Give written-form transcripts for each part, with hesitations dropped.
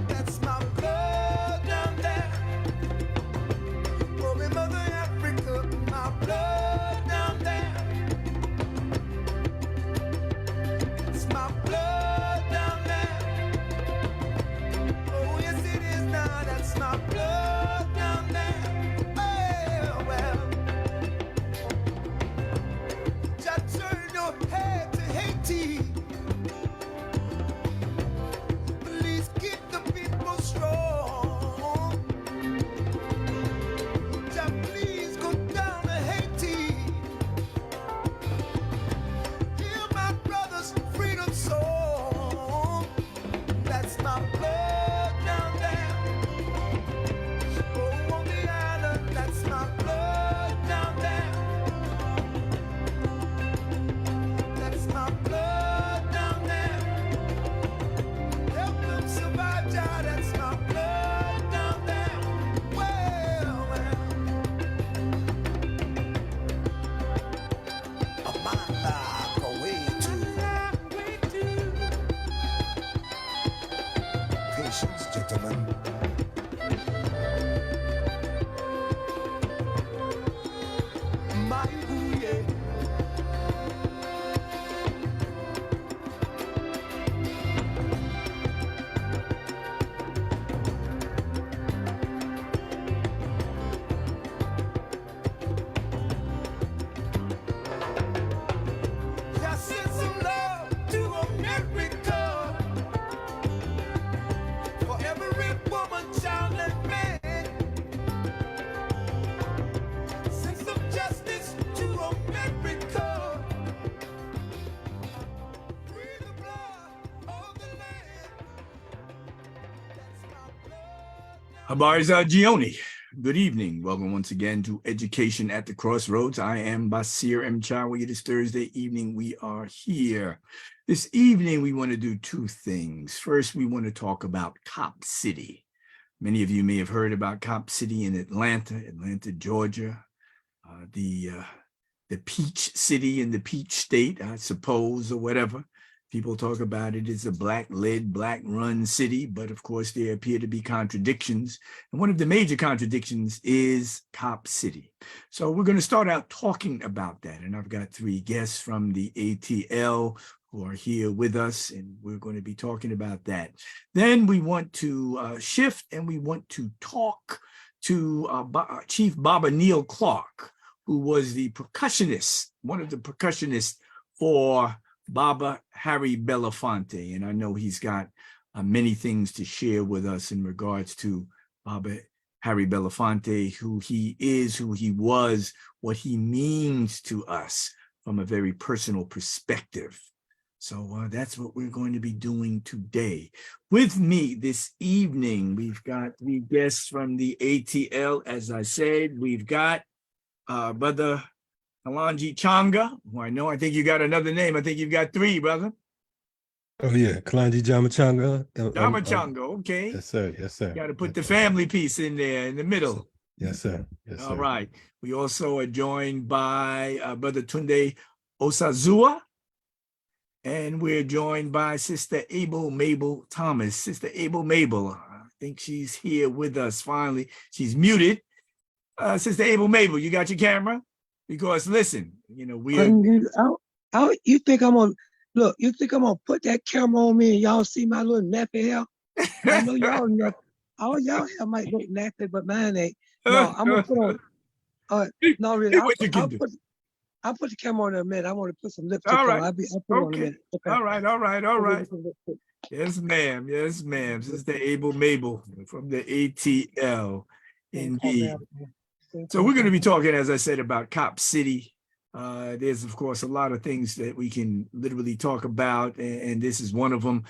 That's my blood down there. Oh, in Mother Africa, my blood down there. It's my blood down there. Oh, yes, it is now. That's my blood down there. Oh, well, just turn your head to Haiti. Please keep the people strong. Just please go down to Haiti. Hear my brother's freedom song. That's my blood down there. Oh, on the island, that's my blood down there. That's my blood down there. Help them survive, Jah, that's my blood down there. Well, my life away to patience, gentlemen. My ooh, yeah. I send some love to America. For every woman, child, and man. Send some justice to America. Free the blood of the land. That's my blood. Habari za Gioni. Good evening. Welcome once again to Education at the Crossroads. I am Basir M. Chawi. It is Thursday evening. We are here. This evening, we want to do two things. First, we want to talk about Cop City. Many of you may have heard about Cop City in Atlanta, Georgia, the Peach City in the Peach State, I suppose, or whatever. People talk about it as a black-led, black-run city, but of course there appear to be contradictions. And one of the major contradictions is Cop City. So we're going to start out talking about that. And I've got three guests from the ATL who are here with us, and we're going to be talking about that. Then we want to shift and we want to talk to Chief Baba Neil Clark, who was the percussionist, one of the percussionists for Baba Harry Belafonte, and I know he's got many things to share with us in regards to Baba Harry Belafonte, who he is, who he was, what he means to us from a very personal perspective. So that's what we're going to be doing today. With me this evening, we've got three guests from the ATL. As I said, we've got Brother Kalanji Changa, who I think you got another name. I think you've got three, brother. Oh yeah, Kalanji Jamachanga. Jamachanga, okay. Yes, sir. Yes, sir. Got to put the family piece in there in the middle. Yes, sir. Yes, sir. All right. We also are joined by Brother Tunde Osazua, and we're joined by Sister Abel Mabel Thomas. Sister Abel Mabel, I think she's here with us finally. She's muted. Sister Abel Mabel, you got your camera? Because listen, you know, we are. You think I'm gonna look? You think I'm gonna put that camera on me and y'all see my little nappy hair? I know y'all all y'all hair might look nappy, but mine ain't. No, I'm gonna put on. No, really. I'll put the camera on in a minute. I want to put some lipstick on. I'll put it on in a minute. Okay. All right. Yes, ma'am. Yes, ma'am. Sister Abel Mabel from the ATL. Indeed. So we're going to be talking, as I said, about Cop City. There's, of course, a lot of things that we can literally talk about, and this is one of them.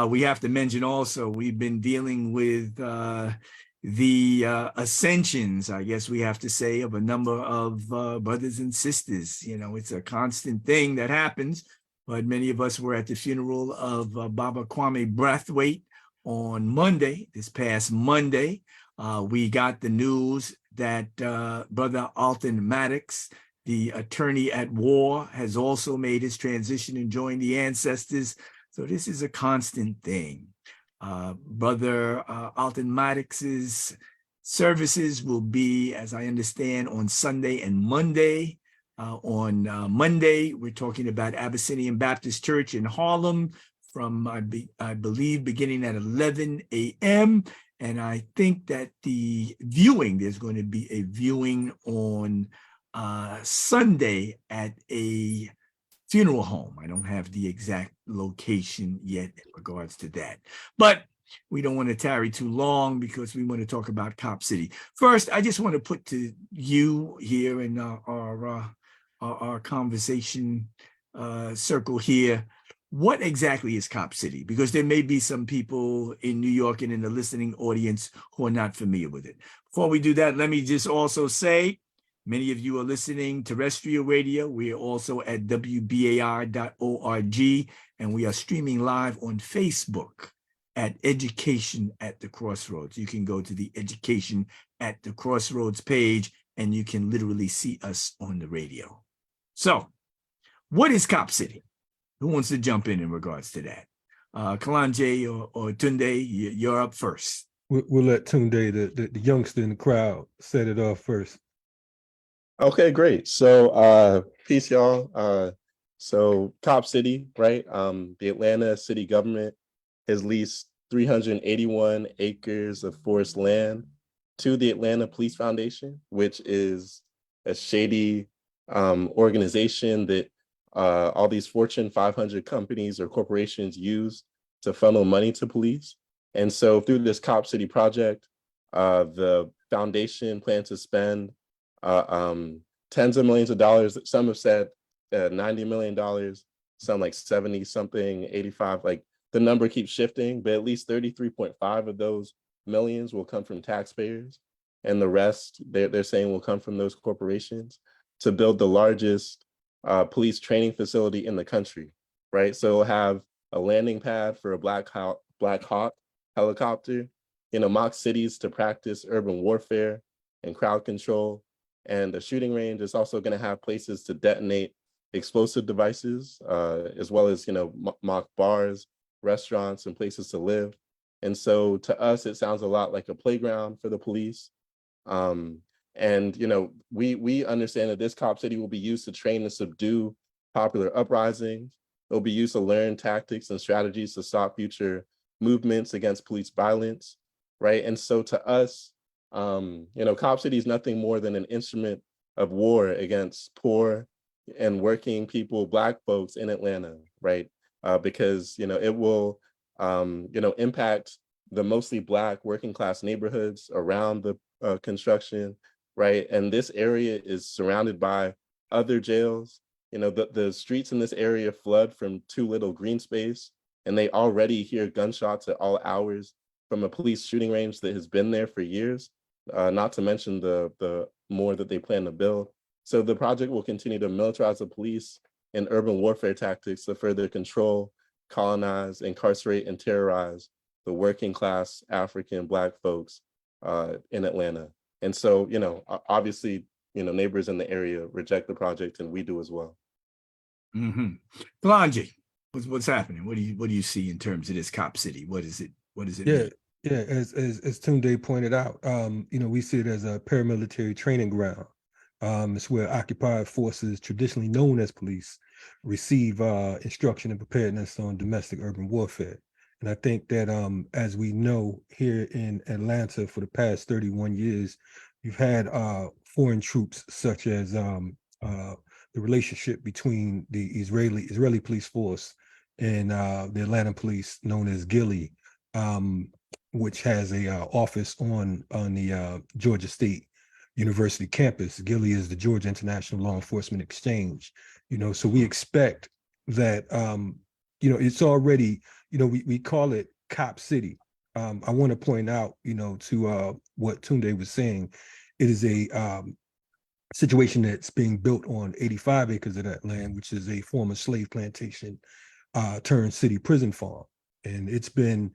We have to mention also, we've been dealing with the ascensions, I guess we have to say, of a number of brothers and sisters. You know, it's a constant thing that happens, but many of us were at the funeral of Baba Kwame Brathwaite on Monday, this past Monday. We got the news that Brother Alton Maddox, the attorney at war, has also made his transition and joined the ancestors. So this is a constant thing. Brother Alton Maddox's services will be, as I understand, on Sunday and Monday. On Monday, we're talking about Abyssinian Baptist Church in Harlem from, I believe, beginning at 11 a.m. And I think that there's going to be a viewing on Sunday at a funeral home. I don't have the exact location yet in regards to that, but we don't want to tarry too long because we want to talk about Cop City. First, I just want to put to you here in our conversation circle here, what exactly is Cop City? Because there may be some people in New York and in the listening audience who are not familiar with it. Before we do that, let me just also say, many of you are listening terrestrial radio. We are also at WBAI.org, and we are streaming live on Facebook at Education at the Crossroads. You can go to the Education at the Crossroads page, and you can literally see us on the radio. So, what is Cop City? Who wants to jump in regards to that? Kalanje or Tunde, you're up first. We'll let Tunde, the youngster in the crowd, set it off first. Okay, great. So peace, y'all. So Cop City, right? The Atlanta city government has leased 381 acres of forest land to the Atlanta Police Foundation, which is a shady organization that all these Fortune 500 companies or corporations use to funnel money to police. And so through this Cop City project, the foundation plans to spend tens of millions of dollars. Some have said $90 million, some like 70 something, 85, like the number keeps shifting, but at least 33.5 of those millions will come from taxpayers. And the rest, they're saying, will come from those corporations to build the largest police training facility in the country, right? So it'll have a landing pad for a Black Hawk helicopter, mock cities to practice urban warfare and crowd control. And the shooting range is also going to have places to detonate explosive devices, as well as, mock bars, restaurants, and places to live. And so to us, it sounds a lot like a playground for the police. And, we understand that this Cop City will be used to train and subdue popular uprisings. It'll be used to learn tactics and strategies to stop future movements against police violence, right? And so to us, Cop City is nothing more than an instrument of war against poor and working people, Black folks in Atlanta, right? Because, it will, impact the mostly Black working class neighborhoods around the construction, right? And this area is surrounded by other jails. The streets in this area flood from too little green space, and they already hear gunshots at all hours from a police shooting range that has been there for years, not to mention the more that they plan to build. So the project will continue to militarize the police and urban warfare tactics to further control, colonize, incarcerate, and terrorize the working class African Black folks in Atlanta. And so, obviously, neighbors in the area reject the project, and we do as well. Mm-hmm. Kalanje, what's happening? What do you see in terms of this Cop City? What is it? What does it mean? Yeah, as Tunde pointed out, we see it as a paramilitary training ground. It's where occupied forces, traditionally known as police, receive instruction and preparedness on domestic urban warfare. And I think that as we know here in Atlanta for the past 31 years, you've had foreign troops such as the relationship between the Israeli police force and the Atlanta police known as Ghillie, which has a office on the Georgia State University campus. Ghillie is the Georgia International Law Enforcement Exchange. So we expect that it's already, we call it Cop City. I want to point out, to what Tunde was saying, it is a situation that's being built on 85 acres of that land, which is a former slave plantation turned city prison farm. And it's been,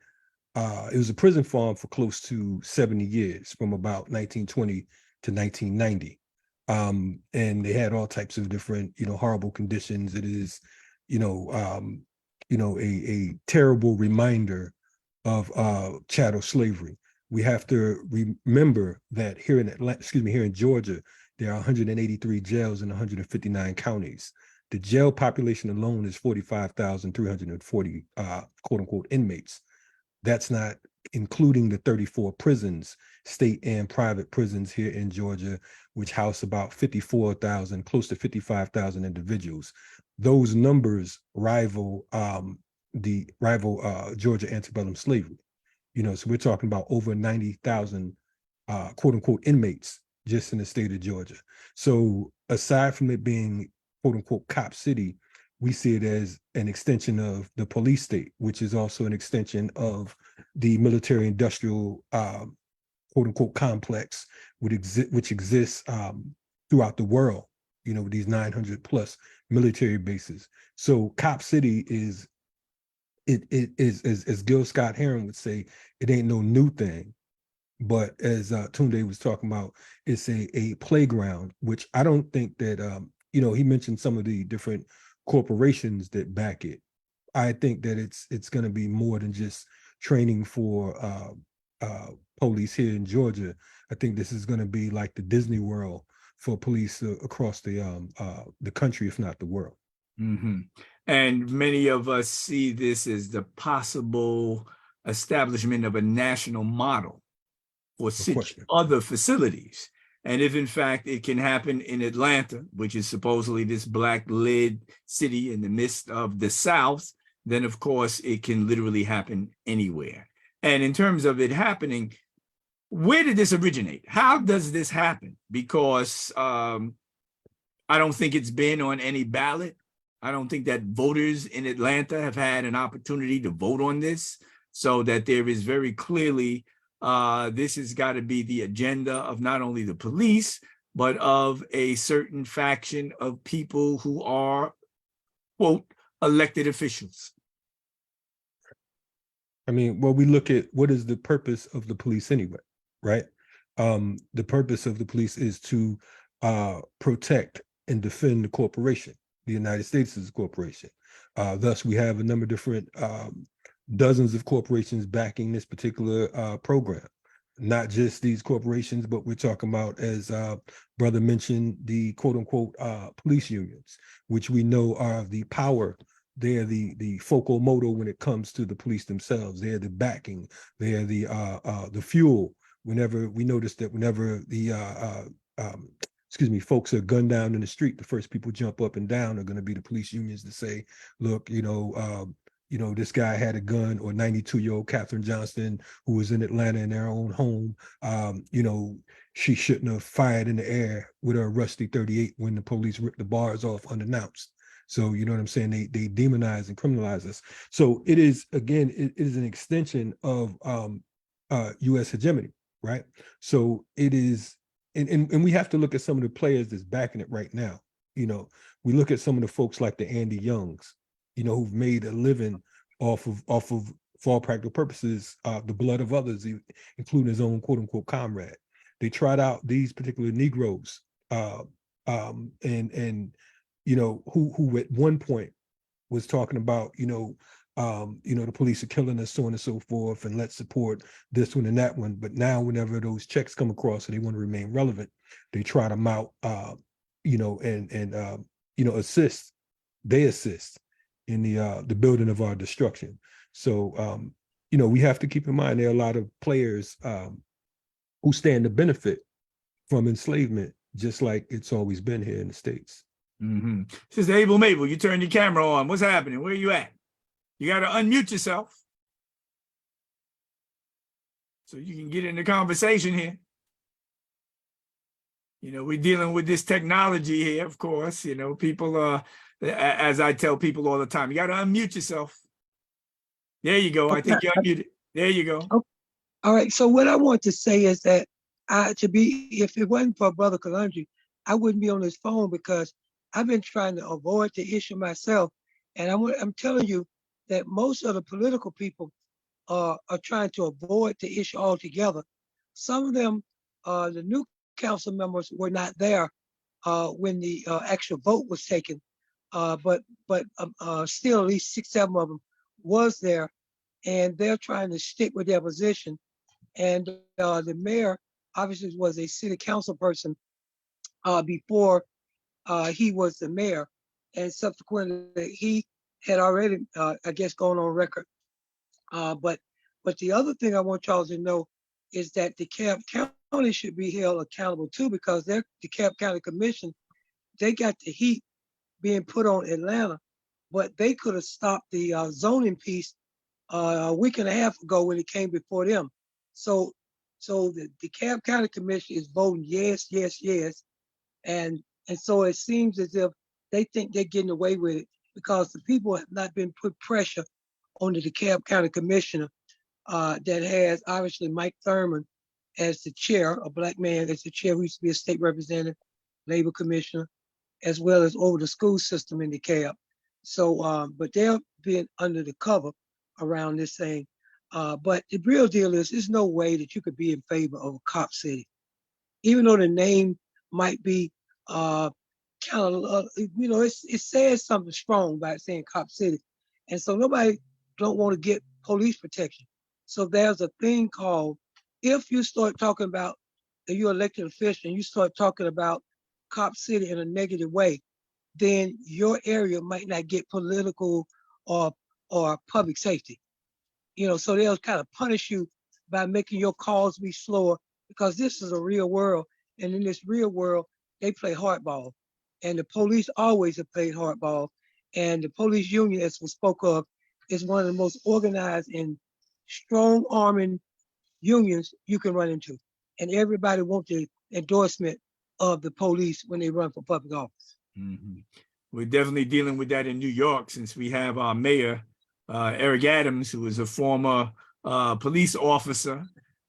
it was a prison farm for close to 70 years, from about 1920 to 1990. And they had all types of different, horrible conditions. It is, a terrible reminder of chattel slavery. We have to remember that here in here in Georgia, there are 183 jails in 159 counties. The jail population alone is 45,340 quote unquote inmates. That's not including the 34 prisons, state and private prisons here in Georgia, which house about 54,000, close to 55,000 individuals. Those numbers rival Georgia antebellum slavery. You know, so we're talking about over 90,000 quote unquote inmates just in the state of Georgia. So aside from it being quote unquote cop city, we see it as an extension of the police state, which is also an extension of the military industrial quote unquote complex, which exists throughout the world, you know, with these 900 plus military bases. So cop city is, it is, as Gil Scott Heron would say, it ain't no new thing. But as Tunde was talking about, it's a playground, which I don't think that, you know, he mentioned some of the different corporations that back it. I think that it's going to be more than just training for police here in Georgia. I think this is going to be like the Disney World for police across the country, if not the world. Mm-hmm. And many of us see this as the possible establishment of a national model for other facilities. And if in fact it can happen in Atlanta, which is supposedly this black-led city in the midst of the South, then of course it can literally happen anywhere. And in terms of it happening, where did this originate? How does this happen? Because I don't think it's been on any ballot. I don't think that voters in Atlanta have had an opportunity to vote on this, so that there is very clearly this has got to be the agenda of not only the police, but of a certain faction of people who are, quote, elected officials. I mean, well, we look at what is the purpose of the police anyway, right? The purpose of the police is to protect and defend the corporation. The United States is a corporation. Thus, we have a number of different dozens of corporations backing this particular program. Not just these corporations, but we're talking about, as brother mentioned, the quote unquote police unions, which we know are the power. They're the focal motor when it comes to the police themselves. They're the backing. They're the fuel. Whenever we notice that whenever the folks are gunned down in the street, the first people jump up and down are going to be the police unions to say, look, this guy had a gun, or 92-year-old Katherine Johnston, who was in Atlanta in their own home. She shouldn't have fired in the air with her rusty 38 when the police ripped the bars off unannounced. So, you know what I'm saying? They demonize and criminalize us. So it is, again, it is an extension of U.S. hegemony, right? So it is, and we have to look at some of the players that's backing it right now. You know, we look at some of the folks like the Andy Youngs, you know, who've made a living off of, for all practical purposes, the blood of others, including his own quote unquote comrade. They tried out these particular Negroes, and you know, who at one point was talking about, the police are killing us, so on and so forth, and let's support this one and that one. But now, whenever those checks come across and they want to remain relevant, they try to mount, assist. They assist in the building of our destruction. So, we have to keep in mind there are a lot of players who stand to benefit from enslavement, just like it's always been here in the States. Mm-hmm. Sister Abel Mabel, you turned your camera on. What's happening? Where are you at? You got to unmute yourself so you can get in the conversation here. You know, we're dealing with this technology here, of course. You know, people, as I tell people all the time, you got to unmute yourself. There you go. I think you're unmuted. There you go. Okay. All right. So what I want to say is that if it wasn't for Brother Kalonji, I wouldn't be on this phone, because I've been trying to avoid the issue myself. And I'm telling you that most of the political people are trying to avoid the issue altogether. Some of them, the new council members, were not there when the actual vote was taken. But still, at least 6, 7 of them was there. and they're trying to stick with their position. And the mayor obviously was a city council person before he was the mayor, and subsequently he had already, I guess, gone on record. But the other thing I want y'all to know is that DeKalb County should be held accountable too, because they're DeKalb County Commission. They got the heat being put on Atlanta, but they could have stopped the zoning piece a week and a half ago when it came before them. So the DeKalb County Commission is voting yes, yes, yes, and so it seems as if they think they're getting away with it because the people have not been put pressure on the DeKalb County Commissioner that has obviously Mike Thurman as the chair, a black man as the chair who used to be a state representative, labor commissioner, as well as over the school system in DeKalb. So, but they're being under the cover around this thing. But the real deal is, there's no way that you could be in favor of a cop city, even though the name might be kind of, it says something strong by saying cop city, and so nobody don't want to get police protection. So there's a thing called, if you start talking about, if you're elected official and you start talking about cop city in a negative way, then your area might not get political or public safety. So they'll kind of punish you by making your calls be slower, because this is a real world. And in this real world, they play hardball. And the police always have played hardball. And the police union, as we spoke of, is one of the most organized and strong arming unions you can run into. And everybody wants the endorsement of the police when they run for public office. Mhm. We're definitely dealing with that in New York, since we have our mayor, Eric Adams, who is a former police officer,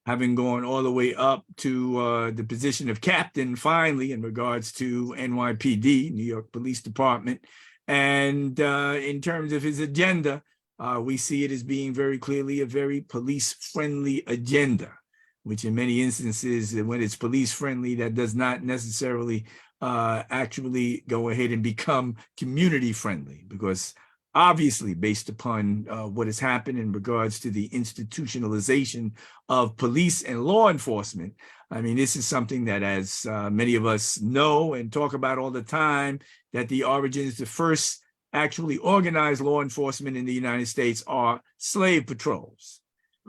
having gone all the way up to the position of captain finally in regards to NYPD, New York Police Department. And in terms of his agenda, we see it as being very clearly a very police-friendly agenda, which in many instances, when it's police-friendly, that does not necessarily actually go ahead and become community-friendly, because obviously, based upon what has happened in regards to the institutionalization of police and law enforcement, I mean, this is something that, as many of us know and talk about all the time, that the origins, the first actually organized law enforcement in the United States are slave patrols.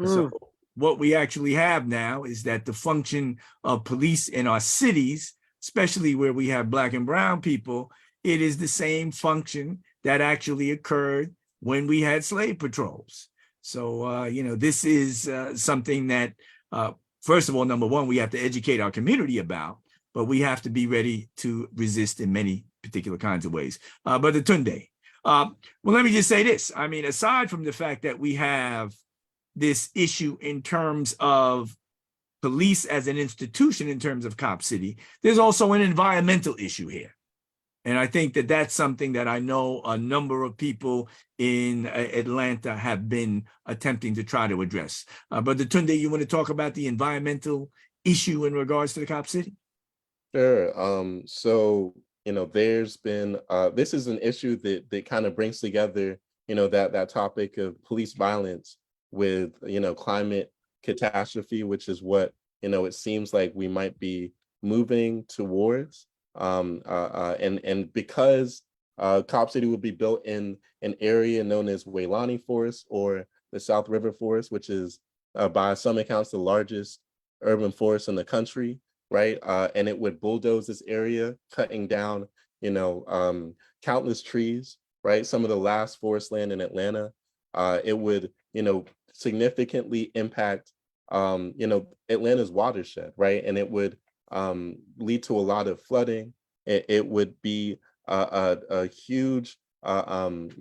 So what we actually have now is that the function of police in our cities, especially where we have Black and brown people, it is the same function that actually occurred when we had slave patrols. So, this is something that, first of all, number one, we have to educate our community about, but we have to be ready to resist in many particular kinds of ways. Brother Tunde, well, let me just say this. I mean, aside from the fact that we have this issue in terms of police as an institution, in terms of Cop City, there's also an environmental issue here. And I think that that's something that I know a number of people in Atlanta have been attempting to try to address. Brother Tunde, you want to talk about the environmental issue in regards to the Cop City? Sure. So, there's been, this is an issue that kind of brings together, that topic of police violence with, climate catastrophe, which is what, it seems like we might be moving towards. And because Cop City will be built in an area known as Waylani Forest, or the South River Forest, which is by some accounts the largest urban forest in the country, right? And it would bulldoze this area, cutting down, countless trees, right? Some of the last forest land in Atlanta. It would, significantly impact, Atlanta's watershed, right? And it would lead to a lot of flooding. It would be a huge, it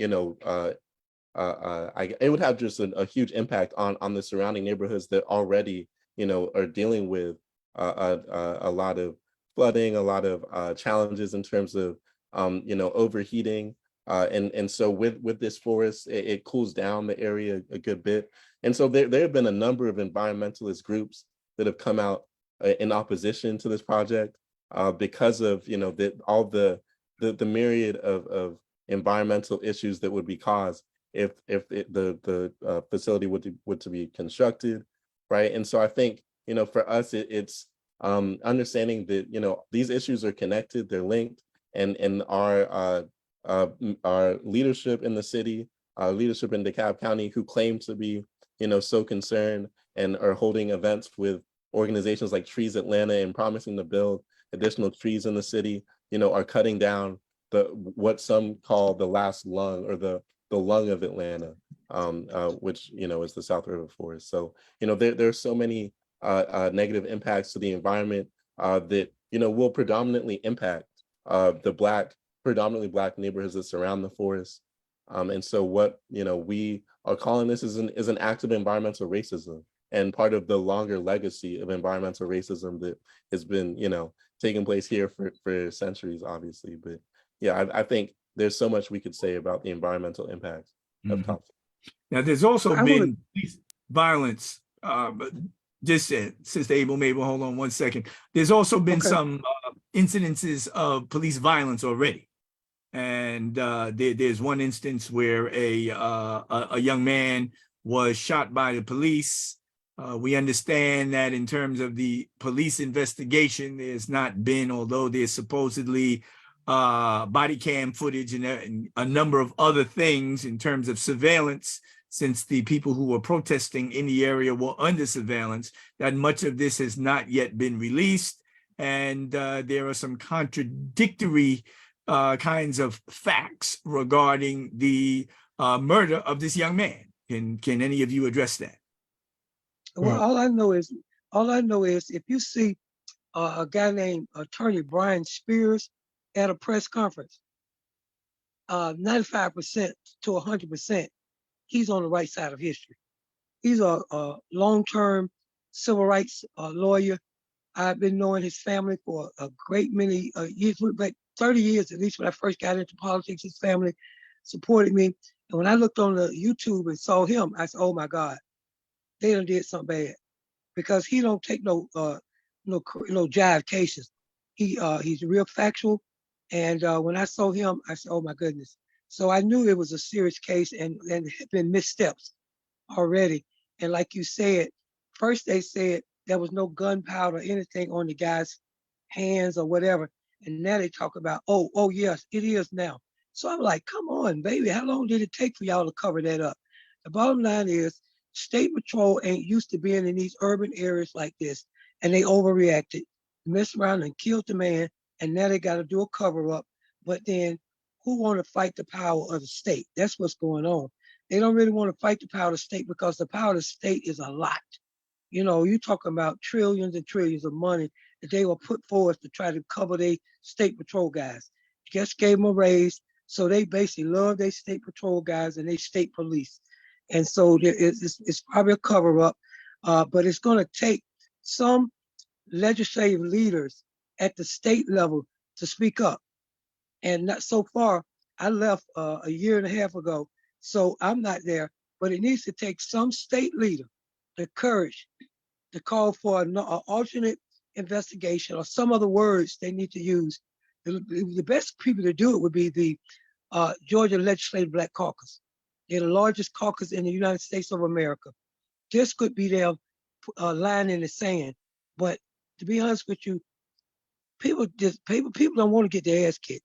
would have just a huge impact on the surrounding neighborhoods that already, are dealing with a lot of flooding, a lot of challenges in terms of, overheating. And so with this forest, it cools down the area a good bit. And so there have been a number of environmentalist groups that have come out in opposition to this project because of, all the myriad of environmental issues that would be caused the facility would to be constructed, right? And so I think, you know, for us, it's understanding that, you know, these issues are connected, they're linked, and our leadership in the city, leadership in DeKalb County, who claim to be, you know, so concerned and are holding events with organizations like Trees Atlanta and promising to build additional trees in the city, you know, are cutting down what some call the last lung, or the lung of Atlanta, which, you know, is the South River Forest. So, you know, there are so many negative impacts to the environment that, you know, will predominantly impact the predominantly Black neighborhoods that surround the forest. And so what, you know, we are calling this is an act of environmental racism, and part of the longer legacy of environmental racism that has been, you know, taking place here for centuries, obviously. But yeah, I think there's so much we could say about the environmental impacts of Thompson. Now, there's also I been wanna- police violence, but just Sister Abel Mabel, hold on one second. There's also been Okay. some incidences of police violence already. And there's one instance where a young man was shot by the police. We understand that in terms of the police investigation, there's not been, although there's supposedly body cam footage and a number of other things in terms of surveillance, since the people who were protesting in the area were under surveillance, that much of this has not yet been released. And there are some contradictory kinds of facts regarding the murder of this young man. Can any of you address that? Well, Well- all I know is if you see a guy named Attorney Brian Spears at a press conference, 95% to 100%, he's on the right side of history. He's a long-term civil rights lawyer. I've been knowing his family for a great many years, like 30 years at least. When I first got into politics, his family supported me. And when I looked on the YouTube and saw him, I said, "Oh my God, they done did something bad," because he don't take no jive cases. He's real factual. And when I saw him, I said, "Oh my goodness." So I knew it was a serious case, and there had been missteps already. And like you said, first they said there was no gunpowder or anything on the guy's hands or whatever. And now they talk about, oh yes, it is now. So I'm like, come on, baby, how long did it take for y'all to cover that up? The bottom line is, State Patrol ain't used to being in these urban areas like this, and they overreacted, messed around and killed the man, and now they got to do a cover up. But then, who want to fight the power of the state? That's what's going on. They don't really want to fight the power of the state, because the power of the state is a lot. You know, you're talking about trillions and trillions of money that they will put forth to try to cover their State Patrol guys. Just gave them a raise, so they basically love their State Patrol guys and their state police. And so it's probably a cover up, but it's going to take some legislative leaders at the state level to speak up. And not so far, I left a year and a half ago, so I'm not there. But it needs to take some state leader the courage to call for an alternate investigation, or some other words they need to use. The best people to do it would be the Georgia Legislative Black Caucus. They're the largest caucus in the United States of America. This could be their line in the sand. But to be honest with you, people don't want to get their ass kicked.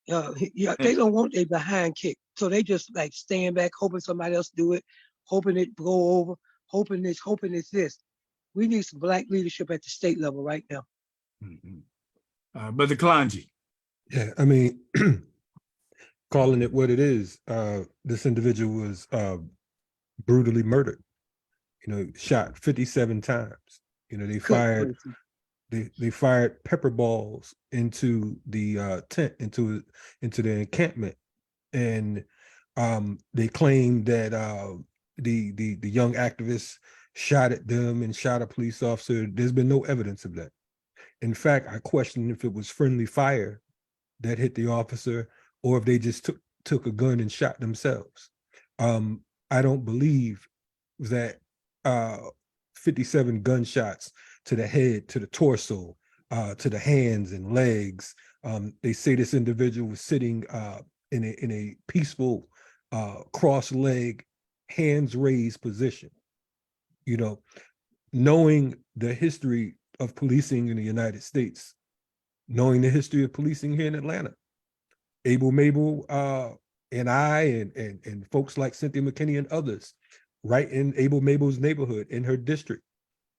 They don't want their behind kicked. So they just like stand back, hoping somebody else do it, hoping it go over, hoping it's this. We need some Black leadership at the state level right now. Brother Kalonji. Yeah, I mean, calling it what it is, this individual was brutally murdered. You know, shot 57 times. You know, they fired pepper balls into the tent, into the encampment, and they claimed that the young activists shot at them and shot a police officer. There's been no evidence of that. In fact, I question if it was friendly fire that hit the officer, or if they just took a gun and shot themselves. I don't believe that 57 gunshots to the head, to the torso, to the hands and legs. They say this individual was sitting in a peaceful cross-leg, hands raised position. You know, knowing the history of policing in the United States, knowing the history of policing here in Atlanta. Abel Mabel and I and folks like Cynthia McKinney and others, right in Abel Mabel's neighborhood, in her district.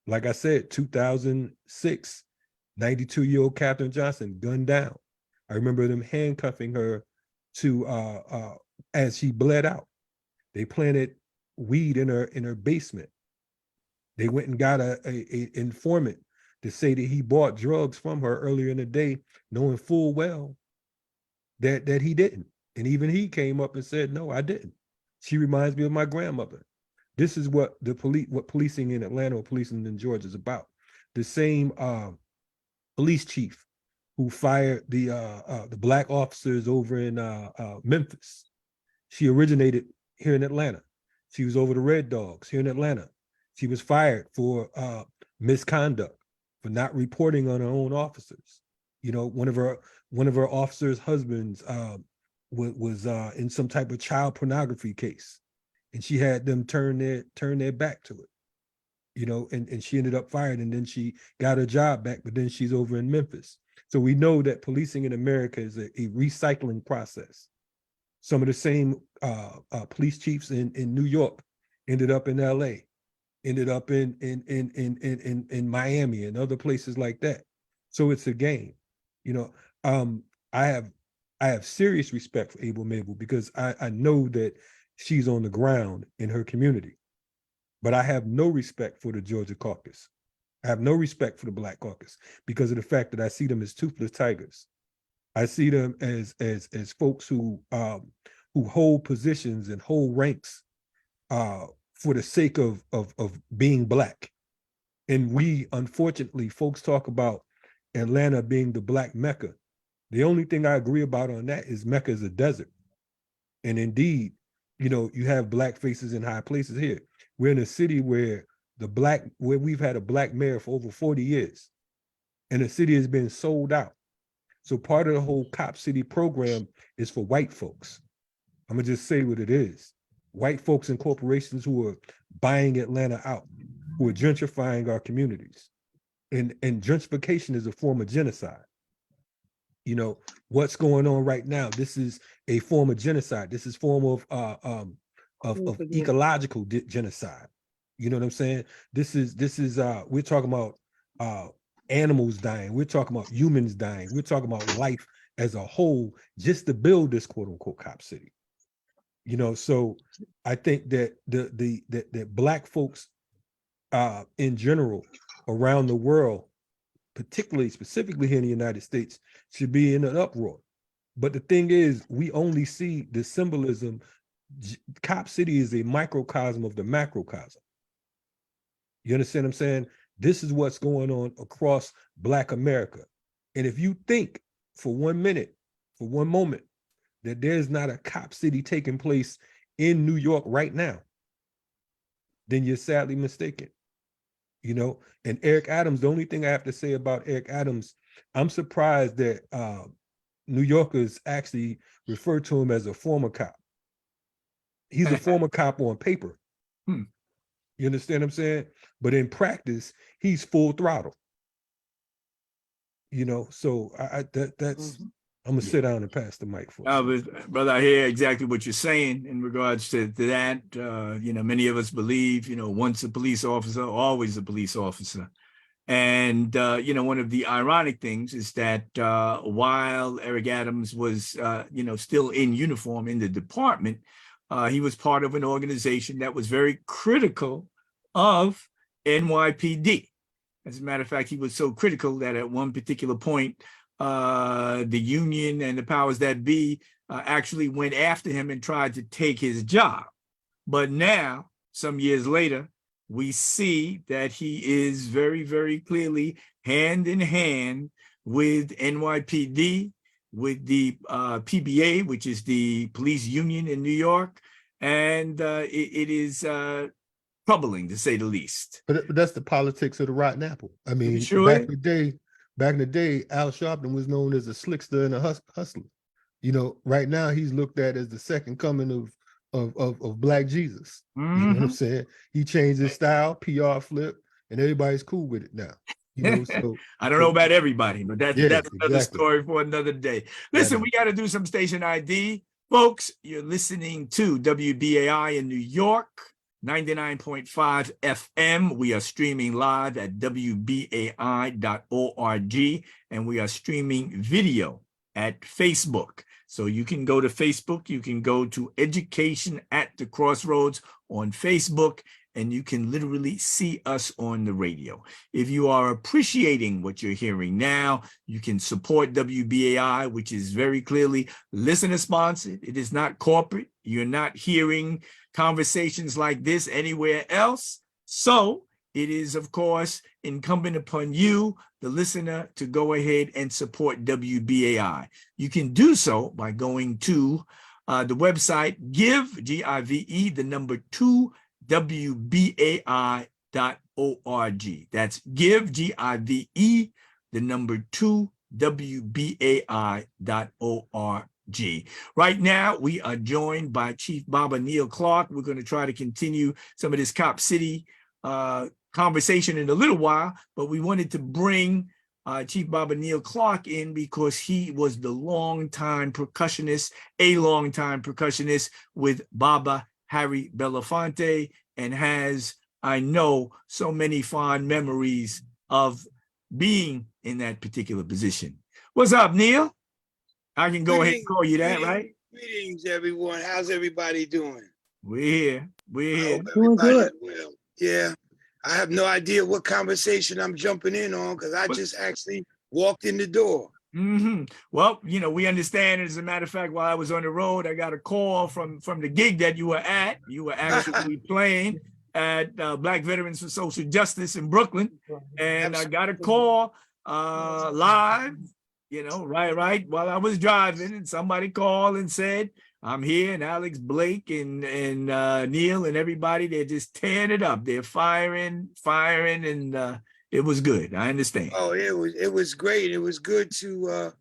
Like I said, 2006, 92-year-old Katherine Johnson gunned down. I remember them handcuffing her to as she bled out. They planted weed in her basement. They went and got a informant to say that he bought drugs from her earlier in the day, knowing full well that he didn't. And even he came up and said, no, I didn't. She reminds me of my grandmother. This is what policing in Atlanta or policing in Georgia is about. The same police chief who fired the black officers over in Memphis. She originated here in Atlanta. She was over the Red Dogs here in Atlanta. She was fired for misconduct, for not reporting on her own officers. You know, one of her officers' husbands was in some type of child pornography case, and she had them turn their back to it. You know, and she ended up fired, and then she got her job back, but then she's over in Memphis. So we know that policing in America is a recycling process. Some of the same police chiefs in New York ended up in LA, ended up in Miami and other places like that. So it's a game. You know, I have serious respect for Abel Mabel because I know that she's on the ground in her community. But I have no respect for the Georgia caucus. I have no respect for the Black caucus because of the fact that I see them as toothless tigers. I see them as folks who hold positions and hold ranks for the sake of being Black. And we, unfortunately, folks talk about Atlanta being the Black Mecca. The only thing I agree about on that is Mecca is a desert. And indeed, you know, you have Black faces in high places here. We're in a city where we've had a Black mayor for over 40 years, and the city has been sold out. So part of the whole Cop City program is for white folks. I'm gonna just say what it is. White folks and corporations who are buying Atlanta out, who are gentrifying our communities. And gentrification is a form of genocide. You know, what's going on right now, this is a form of genocide. This is a form of ecological genocide. You know what I'm saying? This is we're talking about animals dying. We're talking about humans dying. We're talking about life as a whole just to build this quote unquote Cop City. You know, so I think that that Black folks in general around the world, specifically here in the United States, should be in an uproar. But the thing is, we only see the symbolism. Cop City is a microcosm of the macrocosm. You understand what I'm saying? This is what's going on across Black America. And if you think for 1 minute, for one moment, that there's not a Cop City taking place in New York right now, then you're sadly mistaken. You know, and Eric Adams, the only thing I have to say about Eric Adams, I'm surprised that New Yorkers actually refer to him as a former cop. He's a former cop on paper. You understand what I'm saying? But in practice, he's full throttle. You know, so that's I'm gonna sit down and pass the mic for brother, I hear exactly what you're saying in regards to that. You know, many of us believe, you know, once a police officer, always a police officer. And, you know, one of the ironic things is that while Eric Adams was, you know, still in uniform in the department, he was part of an organization that was very critical of NYPD. As a matter of fact, he was so critical that at one particular point, the union and the powers that be actually went after him and tried to take his job. But now, some years later, we see that he is very, very clearly hand in hand with NYPD, with the PBA, which is the police union in New York. And it is troubling, to say the least. But that's the politics of the rotten apple. I mean, back in the day, Al Sharpton was known as a slickster and a hustler. You know, right now he's looked at as the second coming of Black Jesus. You know what I'm Mhm. saying? He changed his style, PR flip, and everybody's cool with it now. You know, so I don't know about everybody, but that's yeah, another exactly. story for another day. That Listen, is. we got to do some station ID. Folks, you're listening to WBAI in New York, 99.5 FM. We are streaming live at WBAI.org, and we are streaming video at Facebook. So you can go to Facebook, you can go to Education at the Crossroads on Facebook, and you can literally see us on the radio. If you are appreciating what you're hearing now, you can support WBAI, which is very clearly listener sponsored. It is not corporate. You're not hearing conversations like this anywhere else. So it is, of course, incumbent upon you, the listener, to go ahead and support WBAI. You can do so by going to the website GIVE, G-I-V-E, the number 2, WBAI.org. That's GIVE, G-I-V-E, the number 2, WBAI.org. Right now, we are joined by Chief Baba Neil Clark. We're going to try to continue some of this Cop City conversation in a little while, but we wanted to bring Chief Baba Neil Clark in because he was the longtime percussionist with Baba Harry Belafonte, and has, I know, so many fond memories of being in that particular position. What's up, Neil? I can go ahead and call you that, right? Greetings, everyone. How's everybody doing? We're here. We're I here. hope Doing everybody's good. well. Yeah. I have no idea what conversation I'm jumping in on because I What- just actually walked in the door. Well, you know, we understand. As a matter of fact, while I was on the road, I got a call from the gig that you were at. You were actually playing at Black Veterans for Social Justice in Brooklyn, and I got a call live, you know, right while I was driving, and somebody called and said, "I'm here," and Alex Blake and Neil and everybody, they're just tearing it up. They're firing, and it was good. I understand. Oh, it was great. It was good to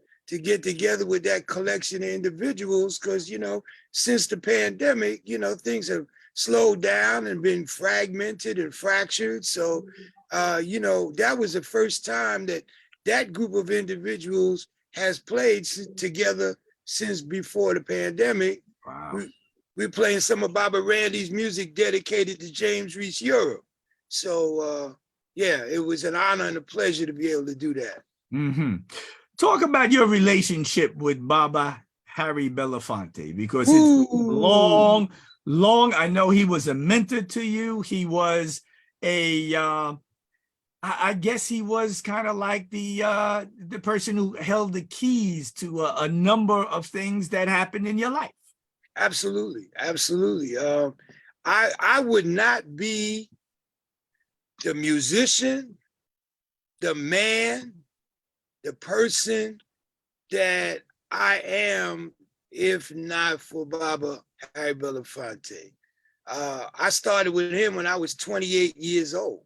get together with that collection of individuals because, you know, since the pandemic, you know, things have slowed down and been fragmented and fractured. So, you know, that was the first time that group of individuals has played together since before the pandemic. Wow. We're playing some of Baba Randy's music dedicated to James Reese Europe. So, yeah, it was an honor and a pleasure to be able to do that. Talk about your relationship with Baba Harry Belafonte, because it's long. I know he was a mentor to you. He was I guess he was kind of like the person who held the keys to a number of things that happened in your life. Absolutely, absolutely. I would not be the musician, the man, the person that I am if not for Baba Harry Belafonte. I started with him when I was 28 years old,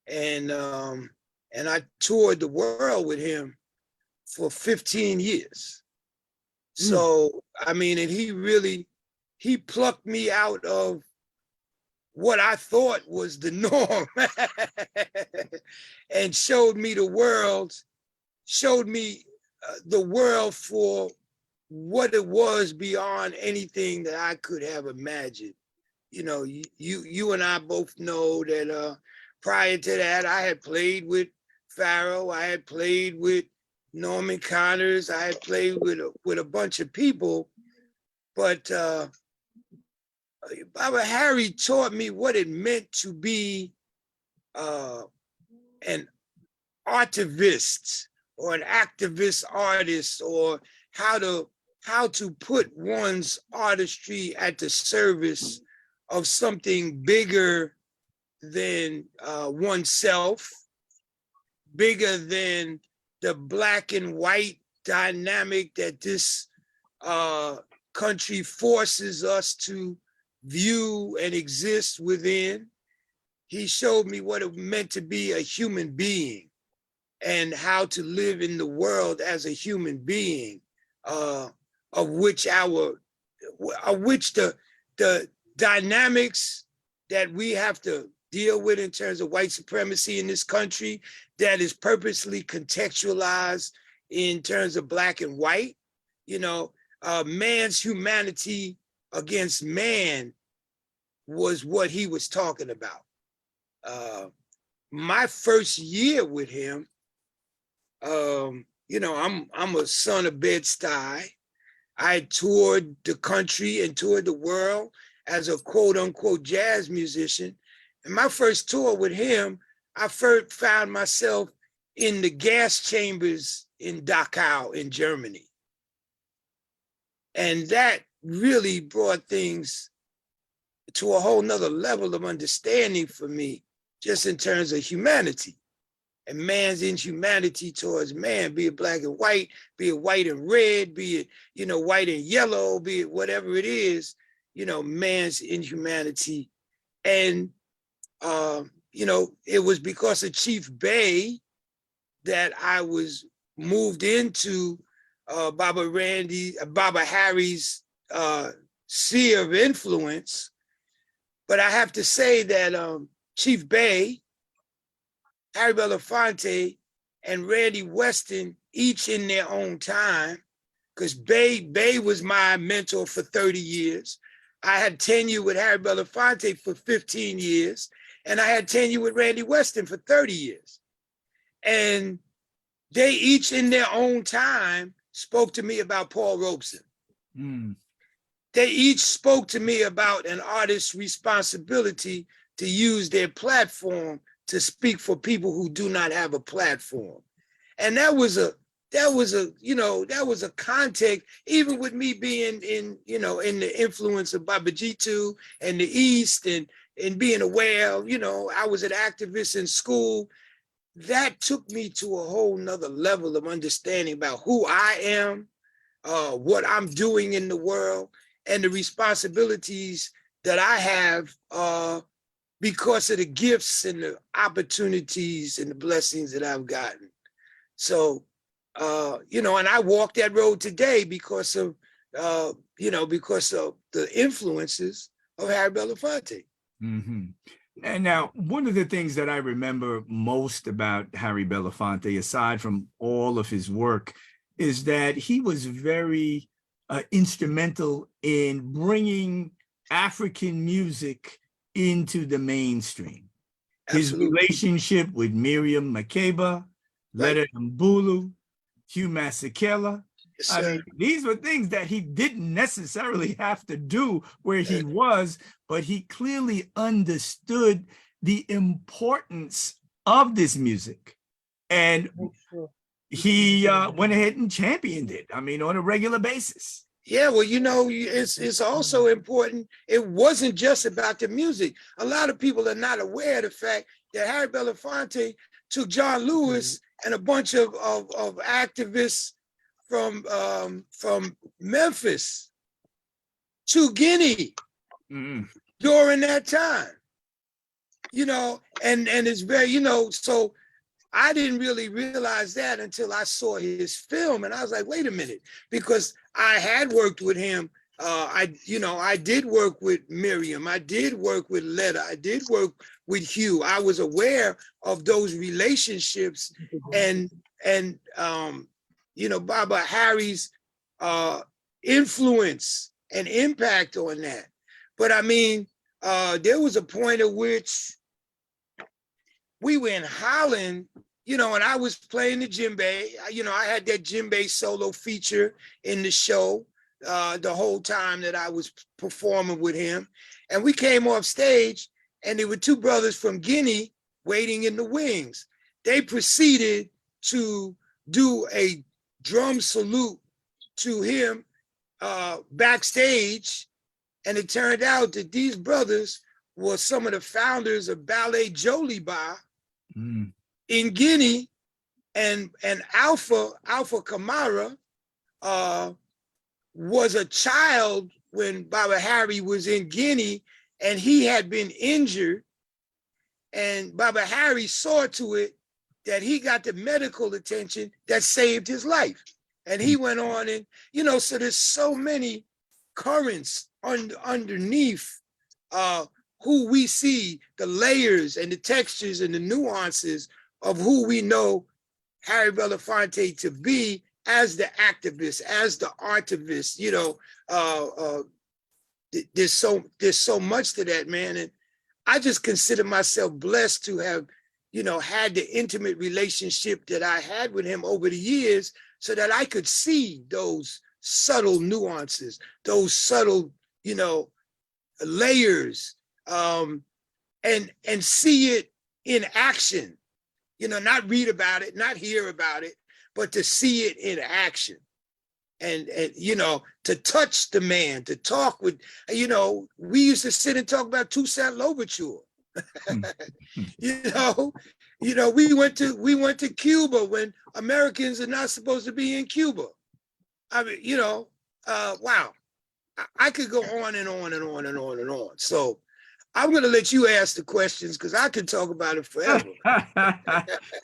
and I toured the world with him for 15 years. So, I mean, and he plucked me out of what I thought was the norm and showed me the world for what it was beyond anything that I could have imagined. You know, you and I both know that prior to that, I had played with Pharaoh, I had played with Norman Connors, I had played with a bunch of people, but Baba Harry taught me what it meant to be an artivist or an activist artist, or how to put one's artistry at the service of something bigger than oneself, bigger than the black and white dynamic that this country forces us to view and exist within. He showed me what it meant to be a human being and how to live in the world as a human being, of which the the dynamics that we have to deal with in terms of white supremacy in this country that is purposely contextualized in terms of black and white, man's humanity against man was what he was talking about. My first year with him, I'm a son of Bed-Stuy. I toured the country and toured the world as a quote unquote jazz musician. And my first tour with him, I first found myself in the gas chambers in Dachau in Germany. And that really brought things to a whole nother level of understanding for me, just in terms of humanity and man's inhumanity towards man, be it black and white, be it white and red, be it, white and yellow, be it whatever it is, man's inhumanity. And, it was because of Chief Bey that I was moved into Baba Harry's sphere of influence. But I have to say that Chief Bey, Harry Belafonte, and Randy Weston, each in their own time, because Bey was my mentor for 30 years. I had tenure with Harry Belafonte for 15 years, and I had tenure with Randy Weston for 30 years. And they each in their own time spoke to me about Paul Robeson. Mm. They each spoke to me about an artist's responsibility to use their platform to speak for people who do not have a platform. And that was a context, even with me being in the influence of Baba Jitu and the East and being aware, I was an activist in school. That took me to a whole nother level of understanding about who I am, what I'm doing in the world, and the responsibilities that I have because of the gifts and the opportunities and the blessings that I've gotten. So, and I walk that road today because of the influences of Harry Belafonte. Mm-hmm. And now, one of the things that I remember most about Harry Belafonte, aside from all of his work, is that he was very instrumental in bringing African music into the mainstream. Absolutely. His relationship with Miriam Makeba, Leonard Mbulu, Hugh Masekela. Yes, I sir. mean, these were things that he didn't necessarily have to do where he was, but he clearly understood the importance of this music. And he went ahead and championed it, on a regular basis. Yeah, well, it's also important. It wasn't just about the music. A lot of people are not aware of the fact that Harry Belafonte took John Lewis and a bunch of activists from Memphis to Guinea during that time. And it's very, so I didn't really realize that until I saw his film, and I was like, wait a minute, because I had worked with him. I did work with Miriam. I did work with Letta. I did work with Hugh. I was aware of those relationships and Baba Harry's influence and impact on that. But there was a point at which we were in Holland, and I was playing the djembe. I had that djembe solo feature in the show the whole time that I was performing with him. And we came off stage, and there were two brothers from Guinea waiting in the wings. They proceeded to do a drum salute to him backstage. And it turned out that these brothers were some of the founders of Ballet Joliba in Guinea, and Alpha Kamara was a child when Baba Harry was in Guinea, and he had been injured, and Baba Harry saw to it that he got the medical attention that saved his life. And he went on and, so there's so many currents underneath who we see, the layers and the textures and the nuances of who we know Harry Belafonte to be as the activist, as the artivist. There's so much to that, man. And I just consider myself blessed to have, had the intimate relationship that I had with him over the years, so that I could see those subtle nuances, those subtle, layers, and see it in action, not read about it, not hear about it, but to see it in action. And to touch the man, to talk with, we used to sit and talk about Toussaint Louverture. We went to Cuba when Americans are not supposed to be in Cuba. I mean, wow. I could go on and on and on and on and on. So I'm going to let you ask the questions, because I could talk about it forever.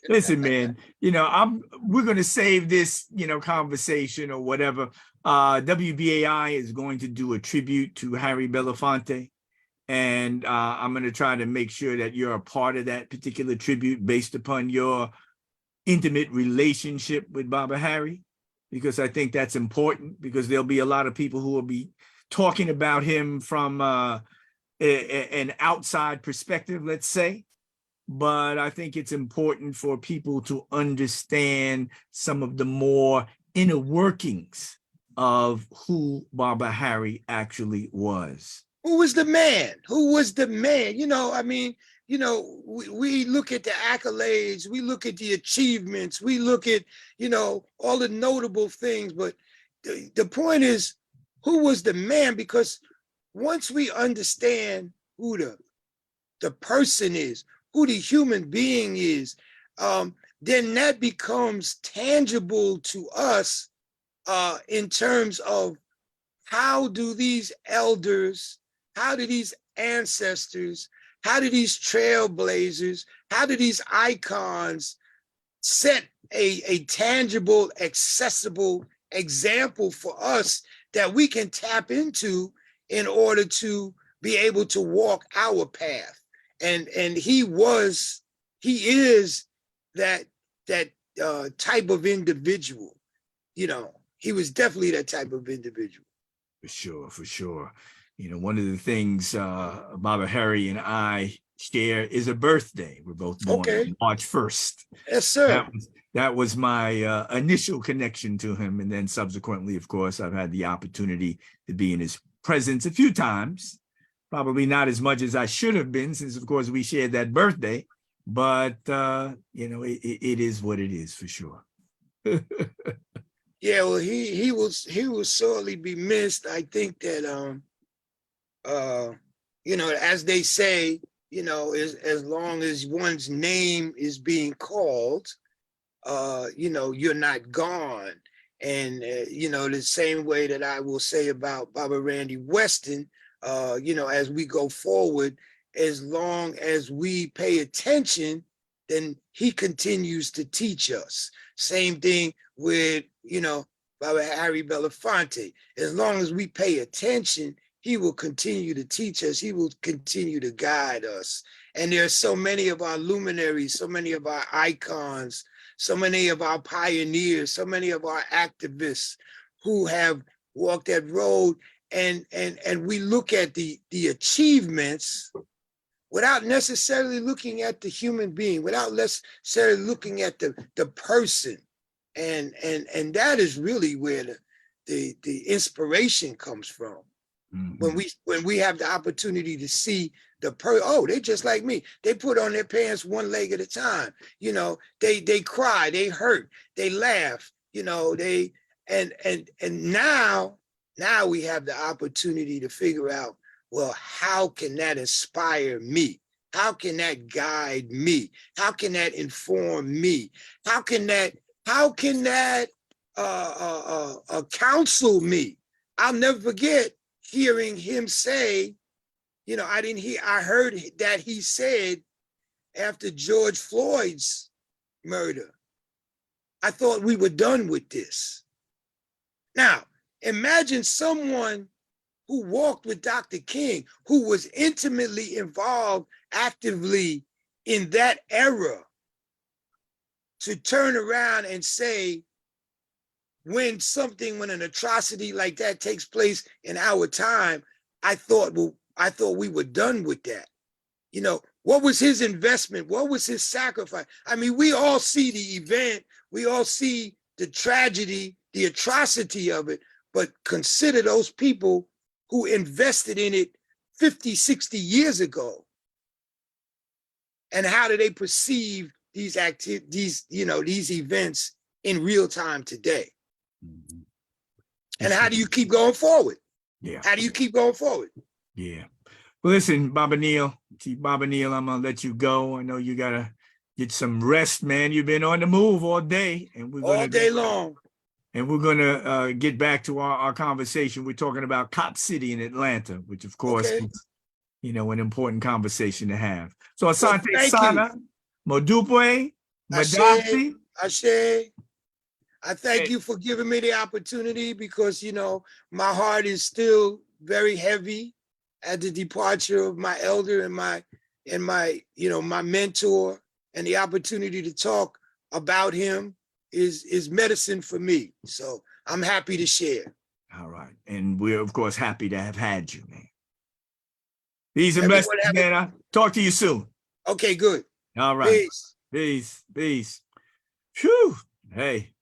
Listen, man, we're going to save this, conversation or whatever. WBAI is going to do a tribute to Harry Belafonte. And I'm going to try to make sure that you're a part of that particular tribute based upon your intimate relationship with Baba Harry, because I think that's important, because there'll be a lot of people who will be talking about him from an outside perspective, let's say. But I think it's important for people to understand some of the more inner workings of who Baba Harry actually was. Who was the man? Who was the man? We look at the accolades, we look at the achievements, we look at, all the notable things. But the point is, who was the man? Because once we understand who the person is, who the human being is, then that becomes tangible to us in terms of how do these elders, how do these ancestors, how do these trailblazers, how do these icons set a tangible, accessible example for us that we can tap into in order to be able to walk our path? And he is that type of individual. He was definitely that type of individual. For sure. One of the things Baba Harry and I share is a birthday. We're both born on March 1st. Yes, sir. That was my initial connection to him. And then subsequently, of course, I've had the opportunity to be in his presence a few times, probably not as much as I should have been, since, of course, we shared that birthday. But, it is what it is, for sure. Yeah, well, he will sorely be missed. I think that, as they say, as long as one's name is being called, you're not gone. And, the same way that I will say about Baba Randy Weston, as we go forward, as long as we pay attention, then he continues to teach us. Same thing with, Baba Harry Belafonte. As long as we pay attention, he will continue to teach us. He will continue to guide us. And there are so many of our luminaries, so many of our icons, so many of our pioneers, so many of our activists who have walked that road. And we look at the achievements without necessarily looking at the human being, without necessarily looking at the person. And that is really where the inspiration comes from. Mm-hmm. When we have the opportunity to see they're just like me. They put on their pants one leg at a time. They cry, they hurt, they laugh. And now we have the opportunity to figure out, well, how can that inspire me? How can that guide me? How can that inform me? How can that counsel me? I'll never forget hearing him say, I heard that he said after George Floyd's murder, I thought we were done with this. Now, imagine someone who walked with Dr. King, who was intimately involved actively in that era, to turn around and say, when an atrocity like that takes place in our time, I thought we were done with that. You know, what was his investment? What was his sacrifice? I mean, we all see the event, we all see the tragedy, the atrocity of it, but consider those people who invested in it 50, 60 years ago. And how do they perceive these events in real time today? Mhm. And how do you keep going forward? Yeah. How do you keep going forward? Yeah. Well, listen, Baba Neal, I'm gonna let you go. I know you gotta get some rest, man. You've been on the move all day, and All day long. And we're gonna get back to our conversation. We're talking about Cop City in Atlanta, which of course Okay. is, an important conversation to have. So Well, Asante thank Sana, Modupwe, Madasi. Ashe, I thank Hey. you for giving me the opportunity, because, my heart is still very heavy at the departure of my elder and my mentor, and the opportunity to talk about him is medicine for me. So I'm happy to share. All right. And we're, of course, happy to have had you, man. Peace and Everyone blessings, have man. I'll talk to you soon. Okay, good. All right. Peace. Peace. Phew. Hey.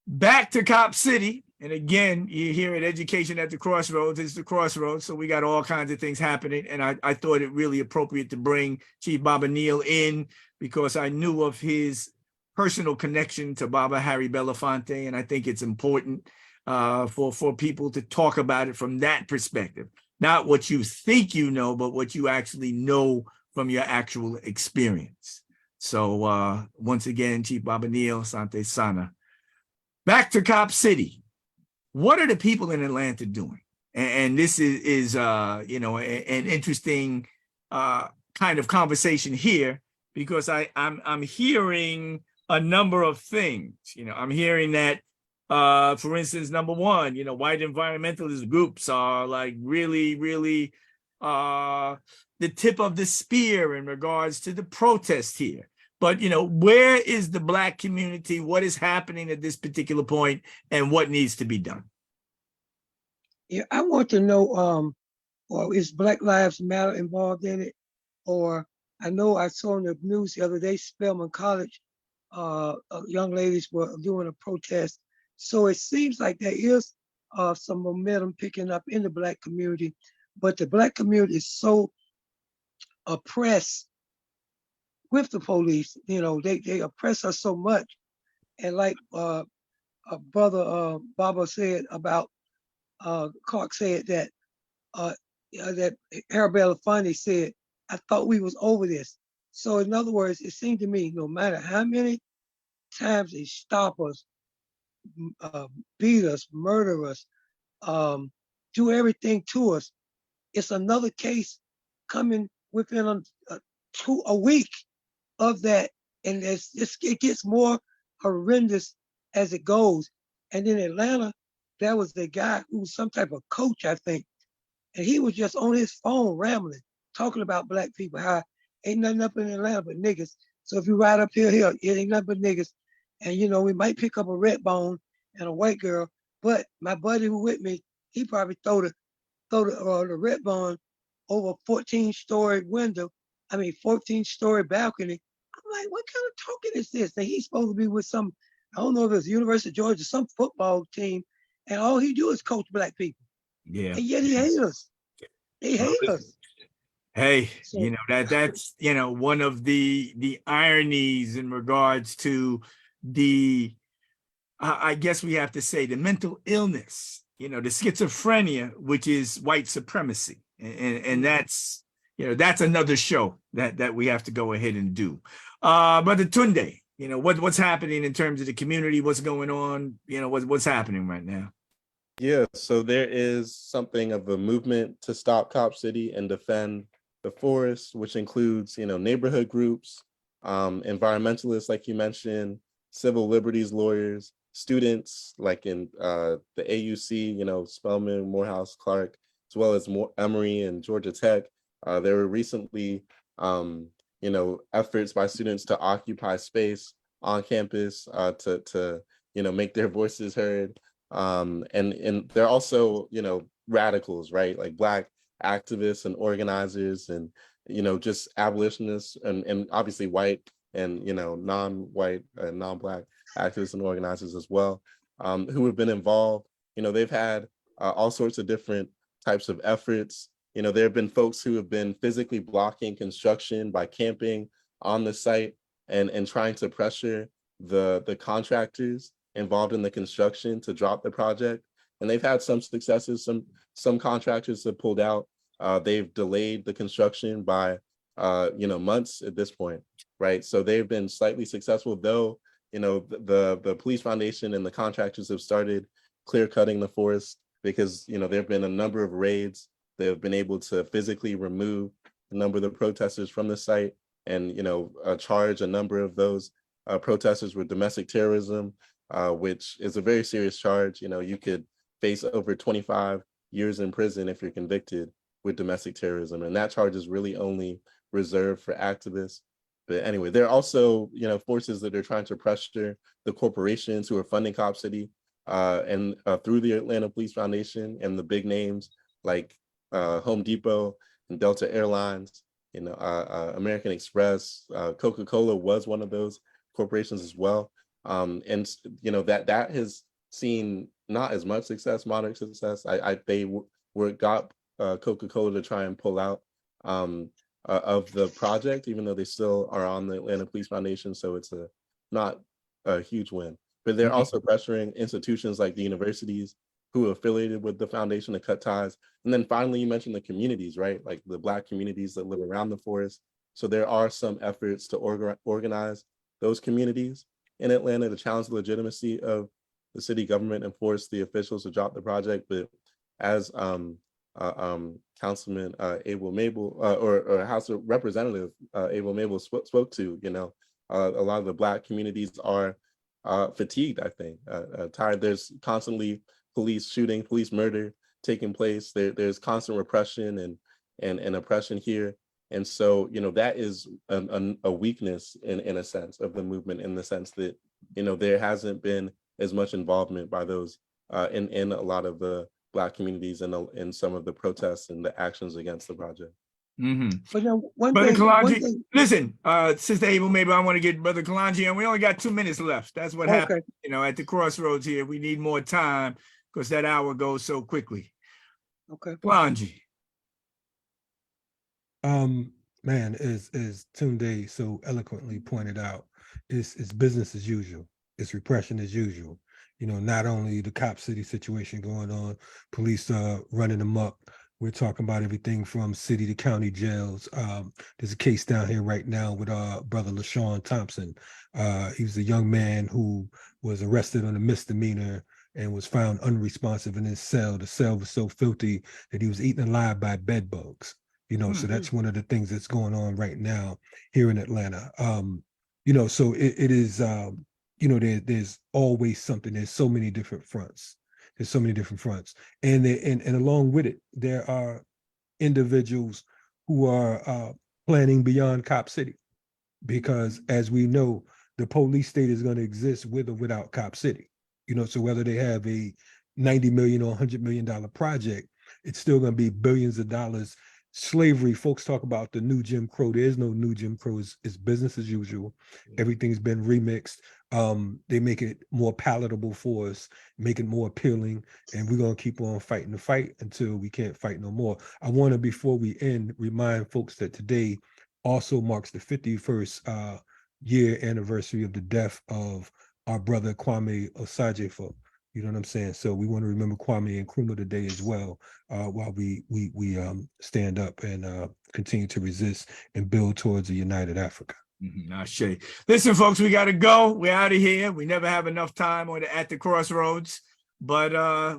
Back to Cop City. And again, you hear it, Education at the Crossroads. It's the crossroads. So we got all kinds of things happening. And I thought it really appropriate to bring Chief Baba Neal in, because I knew of his personal connection to Baba Harry Belafonte. And I think it's important for people to talk about it from that perspective. Not what you think you know, but what you actually know from your actual experience. So once again, Chief Baba Neal, Asante Sana. Back to Cop City. What are the people in Atlanta doing? And this is an interesting kind of conversation here, because I'm hearing a number of things. I'm hearing that, for instance, number one, white environmentalist groups are like really, really the tip of the spear in regards to the protest here. But, where is the Black community? What is happening at this particular point, and what needs to be done? Yeah, I want to know, or is Black Lives Matter involved in it? Or I know I saw in the news the other day, Spelman College, young ladies were doing a protest. So it seems like there is some momentum picking up in the Black community, but the Black community is so oppressed with the police. They oppress us so much. And like brother Baba said about, Clark said that Harry Belafonte said, I thought we was over this. So in other words, it seemed to me, no matter how many times they stop us, beat us, murder us, do everything to us, it's another case coming within a week of that, and it gets more horrendous as it goes. And in Atlanta, there was the guy who was some type of coach, I think, and he was just on his phone rambling, talking about Black people, how ain't nothing up in Atlanta but niggas. So if you ride up here, it ain't nothing but niggas. And we might pick up a red bone and a white girl, but my buddy who with me, he probably throw the red bone over a 14-story window. 14-story balcony. I'm like, what kind of talking is this? And he's supposed to be with some, I don't know if it's University of Georgia, some football team, and all he do is coach Black people. Yeah. And yet he hates us. He hates us. Hey, So, that's one of the ironies in regards to the I guess we have to say the mental illness, the schizophrenia, which is white supremacy. And that's another show that we have to go ahead and do. Brother Tunde, what's happening in terms of the community, what's going on, what's happening right now? Yeah, so there is something of a movement to stop Cop City and defend the forest, which includes, neighborhood groups, environmentalists, like you mentioned, civil liberties lawyers, students, like in the AUC, Spelman, Morehouse, Clark, as well as Emory and Georgia Tech. There were recently, efforts by students to occupy space on campus to make their voices heard. And they're also, radicals, right? Like Black activists and organizers and, just abolitionists and obviously white and, non-white and non-Black activists and organizers as well, who have been involved. They've had all sorts of different types of efforts. There have been folks who have been physically blocking construction by camping on the site and trying to pressure the contractors involved in the construction to drop the project. And they've had some successes. Some contractors have pulled out. They've delayed the construction by months at this point, right? So they've been slightly successful, though. The police foundation and the contractors have started clear cutting the forest because there have been a number of raids. They have been able to physically remove a number of the protesters from the site and charge a number of those protesters with domestic terrorism, which is a very serious charge. You could face over 25 years in prison if you're convicted with domestic terrorism, and that charge is really only reserved for activists. But anyway, there are also forces that are trying to pressure the corporations who are funding Cop City and through the Atlanta Police Foundation and the big names like Home Depot and Delta Airlines, American Express, Coca-Cola was one of those corporations as well. And that has seen not as much success, moderate success. They got Coca-Cola to try and pull out of the project, even though they still are on the Atlanta Police Foundation. So it's not a huge win. But they're also pressuring institutions like the universities who are affiliated with the foundation to cut ties. And then finally, you mentioned the communities, right? Like the Black communities that live around the forest. So there are some efforts to organize those communities in Atlanta to challenge the legitimacy of the city government and force the officials to drop the project. But as Councilman Abel Mabel or House of Representative Abel Mabel spoke to, a lot of the Black communities are fatigued, I think, tired. There's constantly police shooting, police murder taking place. There's constant repression and oppression here. And so, that is a weakness in a sense of the movement, in the sense that, there hasn't been as much involvement by those in a lot of the Black communities and in some of the protests and the actions against the project. Mm-hmm. But then one Brother thing, Kalonji, listen, Sister Abel, maybe I want to get Brother Kalonji, and we only got 2 minutes left. That's what happened, at the crossroads here. We need more time because that hour goes so quickly. Okay. Kalonji. Man, as Tunde so eloquently pointed out, it's business as usual. It's repression as usual. Not only the Cop City situation going on, police running amok. We're talking about everything from city to county jails. There's a case down here right now with our brother LaShawn Thompson. He was a young man who was arrested on a misdemeanor and was found unresponsive in his cell. The cell was so filthy that he was eaten alive by bed bugs. So that's one of the things that's going on right now here in Atlanta. So it is, there's always something. There's so many different fronts. And along with it, there are individuals who are planning beyond Cop City, because as we know, the police state is going to exist with or without Cop City. So whether they have a $90 million or $100 million project, it's still going to be billions of dollars. Slavery, folks talk about the new Jim Crow. There is no new Jim Crow. It's business as usual. Everything's been remixed. They make it more palatable for us, make it more appealing, and we're going to keep on fighting the fight until we can't fight no more. I want to, before we end, remind folks that today also marks the 51st year anniversary of the death of our brother Kwame Osagyefo. You know what I'm saying? So we want to remember Kwame Nkrumah today as well, while we stand up and continue to resist and build towards a united Africa. Ashe. Listen, folks, we got to go. We're out of here. We never have enough time at the crossroads, but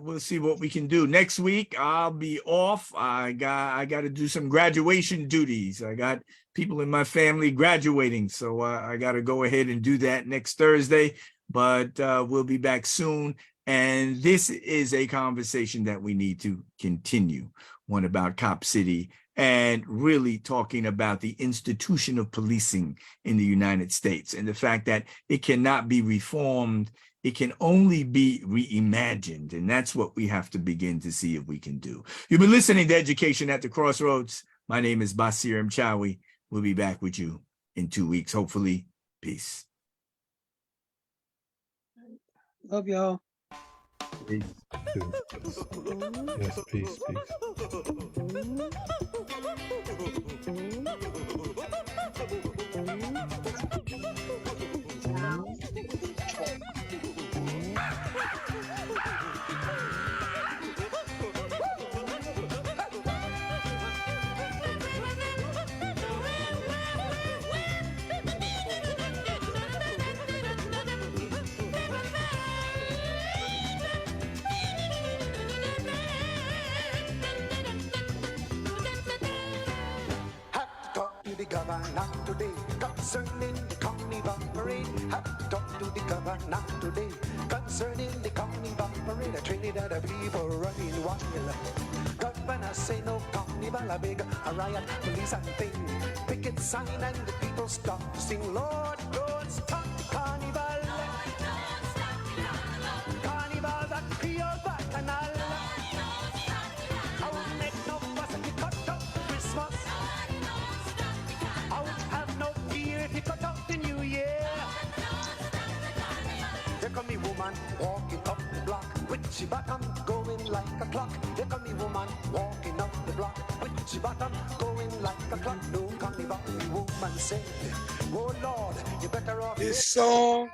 we'll see what we can do. Next week, I'll be off. I got to do some graduation duties. I got people in my family graduating, so I got to go ahead and do that next Thursday, but we'll be back soon. And this is a conversation that we need to continue, one about Cop City and really talking about the institution of policing in the United States and the fact that it cannot be reformed. It can only be reimagined. And that's what we have to begin to see if we can do. You've been listening to Education at the Crossroads. My name is Basir Mchawi. We'll be back with you in 2 weeks, hopefully. Peace. Love y'all. Peace. Yes, peace, peace. Have to talk to the governor today concerning the carnival parade. Have to talk to the governor today concerning the carnival parade. A Trinidad of people running wild. Governor say no carnival, a big a riot, police and thing. Picket sign and the people start to sing. Lord, don't stop the carnival. Carnival that Creole bacchanal. I won't make no fuss if you cut up Christmas. I won't have no fear if you cut up the New Year. Here come me woman walking up the block with she bottom going like a clock. Here come me woman walking up the block with she bottom going like a clock. No carnival, the woman said, oh Lord, you better off. This song,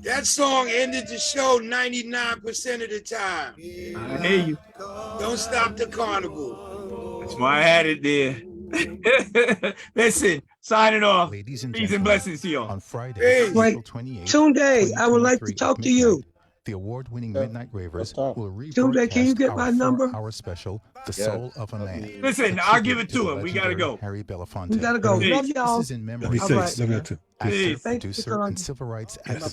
that song ended the show 99% of the time. I hear you. Don't stop the carnival. That's why I had it there. Listen, signing off. Ladies and Peace and gentlemen, blessings to y'all. on Friday, Hey. April Wait, 28th, Tunde, I would like to 2023 talk at to you. midnight, the award-winning Yeah. Midnight Ravers Let's talk. will Tunde, can you rebroadcast get our my number? 4-hour special, The Yeah. Soul of a Man. Listen, A I'll give tribute it to the him. We gotta legendary go. Harry Belafonte. We gotta go. Peace. Love y'all. This is in memory Be All of safe. right. Love the you too. actor, Peace. Thank you, producer, son. and civil rights Yes. activist